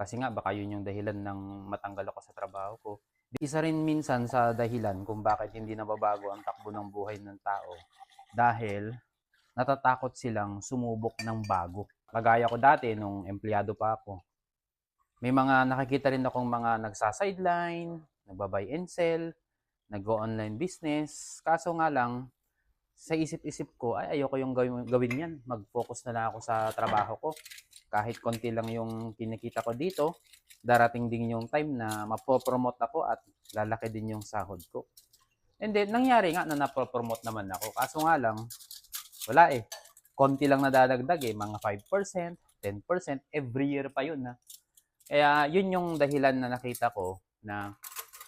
Kasi nga baka yun yung dahilan ng matanggal ako sa trabaho ko. Isa rin minsan sa dahilan kung bakit hindi nababago ang takbo ng buhay ng tao dahil natatakot silang sumubok ng bago. Kagaya ko dati nung empleyado pa ako. May mga nakikita rin akong mga nagsa-sideline, nagba-buy and sell, nag-online business. Kaso nga lang, sa isip-isip ko, ay ayoko yung gawin yan. Mag-focus na lang ako sa trabaho ko. Kahit konti lang yung kinikita ko dito, darating din yung time na mapopromote ako at lalaki din yung sahod ko. And then, nangyari nga na napopromote naman ako. Kaso nga lang, wala eh. Konti lang nadadagdag eh. Mga 5%, 10%, every year pa yun na. Kaya yun yung dahilan na nakita ko na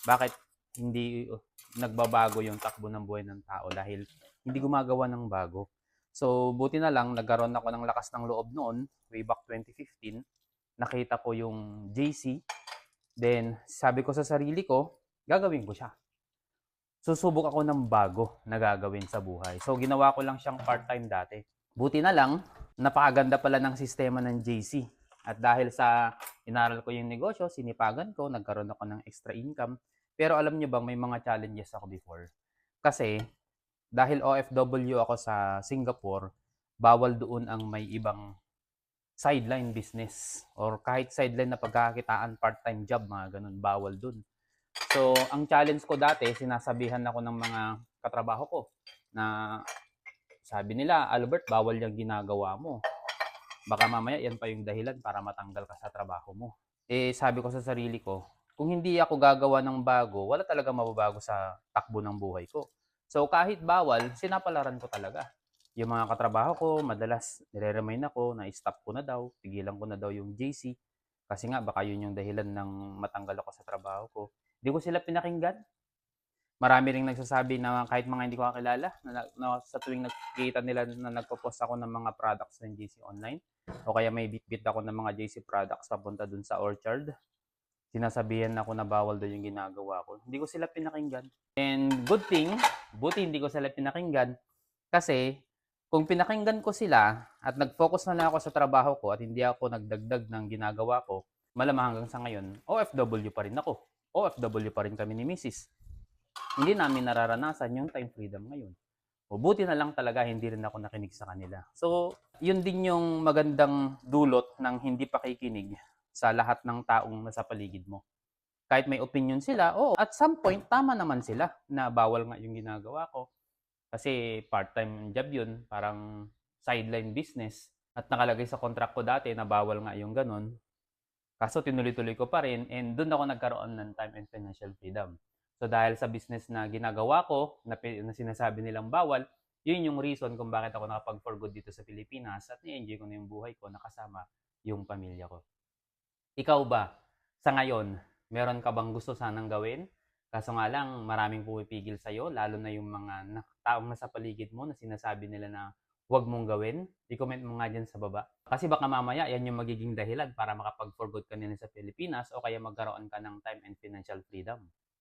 bakit hindi nagbabago yung takbo ng buhay ng tao dahil hindi gumagawa ng bago. So, buti na lang, nagkaroon ako ng lakas ng loob noon, way back 2015. Nakita ko yung JC. Then, sabi ko sa sarili ko, gagawin ko siya. Susubok ako ng bago na gagawin sa buhay. So, ginawa ko lang siyang part-time dati. Buti na lang, napakaganda pala ng sistema ng JC. At dahil sa inaral ko yung negosyo, sinipagan ko, nagkaroon ako ng extra income. Pero alam nyo bang may mga challenges ako before? Kasi dahil OFW ako sa Singapore, bawal doon ang may ibang sideline business or kahit sideline na pagkakakitaan, part-time job, mga ganun, bawal doon. So, ang challenge ko dati, sinasabihan ako ng mga katrabaho ko na sabi nila, Albert, bawal yung ginagawa mo. Baka mamaya yan pa yung dahilan para matanggal ka sa trabaho mo. Eh, sabi ko sa sarili ko, kung hindi ako gagawa ng bago, wala talaga mababago sa takbo ng buhay ko. So, kahit bawal, sinapalaran ko talaga. Yung mga katrabaho ko, madalas nire-remind ako na stop ko na daw, tigilan ko na daw yung JC. Kasi nga, baka yun yung dahilan ng matanggal ako sa trabaho ko. Hindi ko sila pinakinggan. Marami ring nagsasabi na kahit mga hindi ko kakilala, na sa tuwing nakikita nila na nagpo-post ako ng mga products ng JC online, o kaya may bitbit ako ng mga JC products papunta dun sa Orchard, sinasabihan ako na bawal daw yung ginagawa ko. Hindi ko sila pinakinggan. And good thing, buti hindi ko sila pinakinggan kasi kung pinakinggan ko sila at nag-focus na lang ako sa trabaho ko at hindi ako nagdagdag ng ginagawa ko, malamang hanggang sa ngayon, OFW pa rin ako. OFW pa rin kami ni Mrs. Hindi namin nararanasan yung time freedom ngayon. O buti na lang talaga hindi rin ako nakinig sa kanila. So, yun din yung magandang dulot ng hindi pakikinig sa lahat ng taong nasa paligid mo. Kahit may opinion sila, oh, at some point, tama naman sila na bawal nga yung ginagawa ko. Kasi part-time job yun, parang sideline business. At nakalagay sa contract ko dati na bawal nga yung ganun. Kaso tinuloy-tuloy ko pa rin and doon ako nagkaroon ng time and financial freedom. So dahil sa business na ginagawa ko, na sinasabi nilang bawal, yun yung reason kung bakit ako nakapag-for good dito sa Pilipinas at ni-enjoy ko na yung buhay ko nakasama yung pamilya ko. Ikaw ba, sa ngayon, meron ka bang gusto sanang gawin? Kaso nga lang, maraming pumipigil sa'yo, lalo na yung mga taong nasa paligid mo na sinasabi nila na huwag mong gawin. I-comment mo nga dyan sa baba. Kasi baka mamaya, yan yung magiging dahilan para makapag-for good ka nila sa Pilipinas o kaya magkaroon ka ng time and financial freedom.